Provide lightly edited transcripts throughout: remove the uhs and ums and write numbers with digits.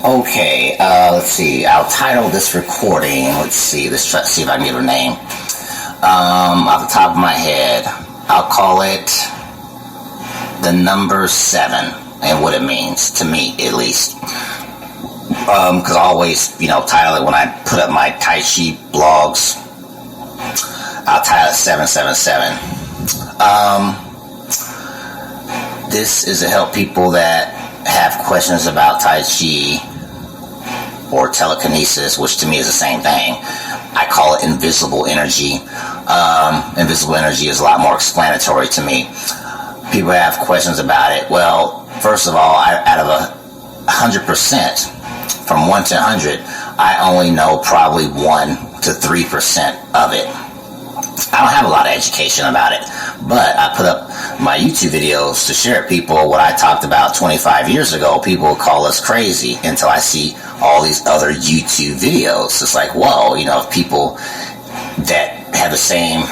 Okay, let's see. I'll title this recording. Let's try to see if I can give it a name. Off the top of my head, I'll call it the number 7 and what it means to me, at least. Because I always, title it when I put up my Tai Chi blogs. I'll title it 777. This is to help people that have questions about Tai Chi or telekinesis, which to me is the same thing. I call it invisible energy. Invisible energy is a lot more explanatory to me. People have questions about it. Well, first of all, out of 100%, from 1 to 100, I only know probably 1 to 3% of it. I don't have a lot of education about it, but I put up my YouTube videos to share with people what I talked about 25 years ago. People will call us crazy until I see all these other YouTube videos. It's like, whoa, if people that have the same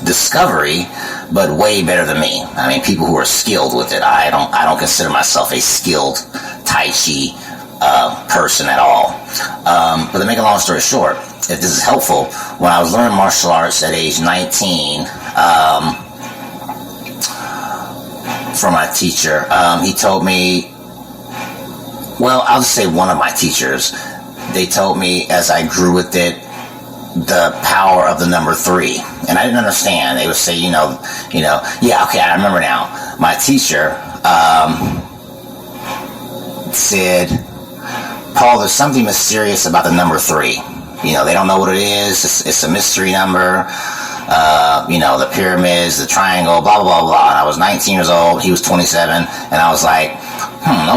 discovery, but way better than me. I mean, people who are skilled with it. I don't consider myself a skilled Tai Chi person at all. But to make a long story short, if this is helpful, when I was learning martial arts at age 19, from my teacher, he told me, well, I'll just say one of my teachers, they told me as I grew with it, the power of the number 3. And I didn't understand. They would say, yeah, okay, I remember now. My teacher said, Paul, there's something mysterious about the number 3. They don't know what it is. It's a mystery number. The pyramids, the triangle, blah, blah, blah, blah. And I was 19 years old. He was 27. And I was like,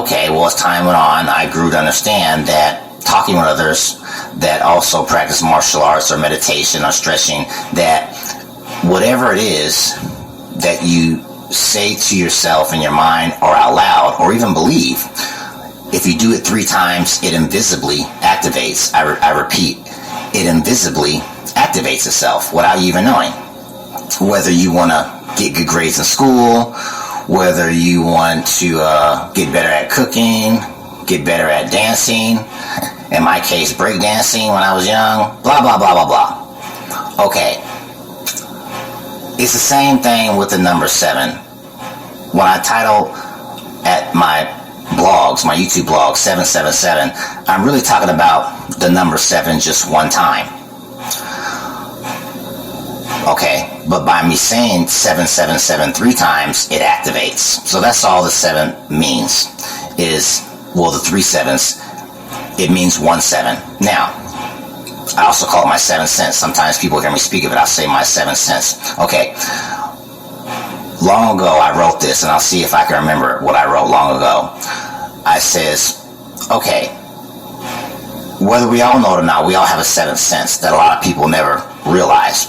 okay. Well, as time went on, I grew to understand that talking with others that also practice martial arts or meditation or stretching, that whatever it is that you say to yourself in your mind or out loud or even believe, if you do it 3 times, it invisibly activates. I repeat, it invisibly activates itself without you even knowing. Whether you want to get good grades in school, whether you want to get better at cooking, get better at dancing, in my case, breakdancing when I was young, blah, blah, blah, blah, blah. Okay. It's the same thing with the number 7. When I title at my blogs, my YouTube blog, 777, I'm really talking about the number 7 just one time. Okay, but by me saying 777 3 times, it activates. So that's all the 7 means is, well, the 3 7s, it means 1 7. Now, I also call it my 7 cents. Sometimes people hear me speak of it, I'll say my 7 cents. Okay. Long ago, I wrote this, and I'll see if I can remember what I wrote long ago. I says, okay, whether we all know it or not, we all have a 7th sense that a lot of people never realize.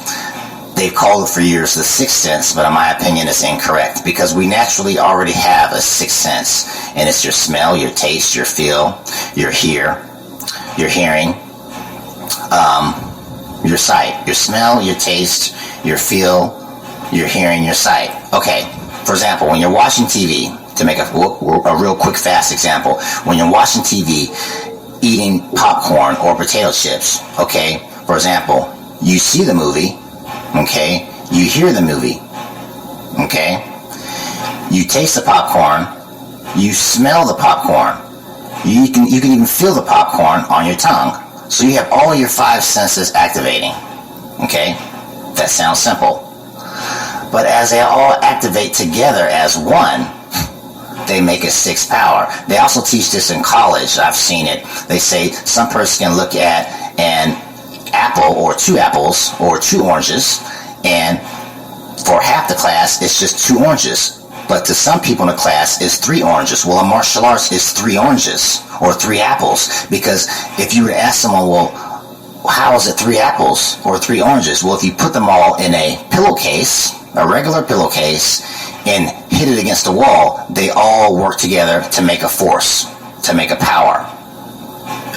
They've called it for years the 6th sense, but in my opinion, it's incorrect because we naturally already have a 6th sense, and it's your smell, your taste, your feel, your hearing, your sight, your smell, your taste, your feel, your hearing, your sight. Okay, for example, when you're watching TV, to make a real quick, fast example, when you're watching TV, eating popcorn or potato chips, okay, for example, you see the movie, okay, you hear the movie, okay, you taste the popcorn, you smell the popcorn, you can even feel the popcorn on your tongue. So you have all your 5 senses activating, okay? That sounds simple. But as they all activate together as one, they make a 6th power. They also teach this in college. I've seen it. They say some person can look at an apple or 2 apples or 2 oranges, and for half the class, it's just 2 oranges. But to some people in the class, it's 3 oranges. Well, in martial arts, it's 3 oranges or 3 apples. Because if you were to ask someone, well, how is it 3 apples or 3 oranges? Well, if you put them all in a pillowcase, a regular pillowcase, and hit it against the wall, they all work together to make a force, to make a power.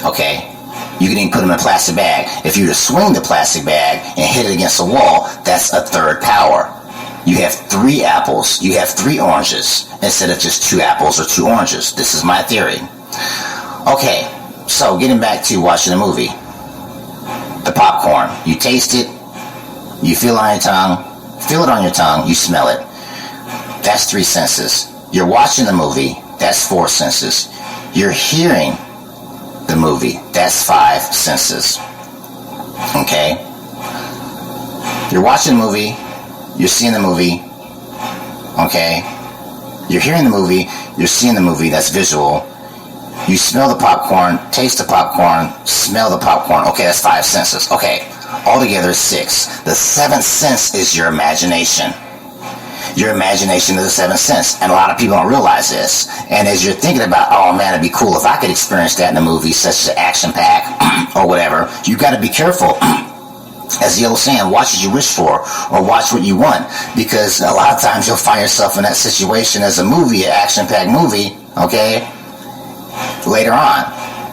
Okay? You can even put them in a plastic bag. If you were to swing the plastic bag and hit it against the wall, that's a 3rd power. You have 3 apples, you have 3 oranges, instead of just 2 apples or 2 oranges. This is my theory. Okay, so getting back to watching a movie. The popcorn. You taste it, you feel it on your tongue, you smell it. That's 3 senses. You're watching the movie, that's 4 senses. You're hearing the movie, that's 5 senses. Okay? You're watching the movie, you're seeing the movie, okay? You're hearing the movie, you're seeing the movie, that's visual. You smell the popcorn, taste the popcorn, smell the popcorn. Okay, that's 5 senses. Okay, altogether 6. The 7th sense is your imagination. Your imagination is the 7th sense. And a lot of people don't realize this. And as you're thinking about, oh man, it'd be cool if I could experience that in a movie, such as an action pack or whatever, you got to be careful. As the old saying, watch what you wish for, or watch what you want. Because a lot of times you'll find yourself in that situation as a movie, an action-packed movie, okay? Later on,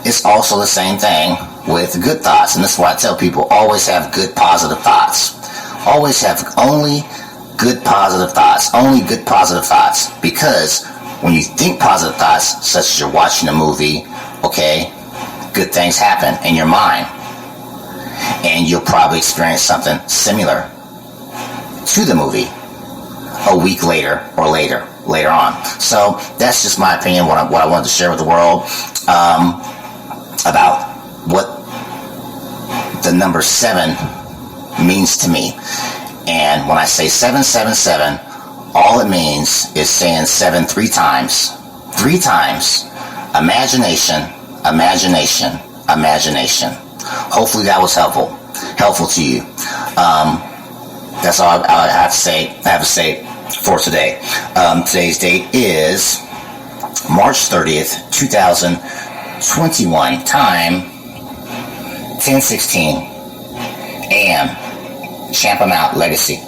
it's also the same thing with good thoughts, and this is why I tell people, always have good positive thoughts. Always have only good positive thoughts. Only good positive thoughts. Because when you think positive thoughts, such as you're watching a movie, okay, good things happen in your mind. And you'll probably experience something similar to the movie a week later or later on. So that's just my opinion, what I wanted to share with the world about what the number 7 means to me. And when I say 777, all it means is saying 7 3 times. 3 times. Imagination, imagination, imagination. Hopefully that was helpful to you. That's all I have to say for today. Today's date is March 30th, 2021. Time 10:16 a.m. Champ 'em out, Legacy.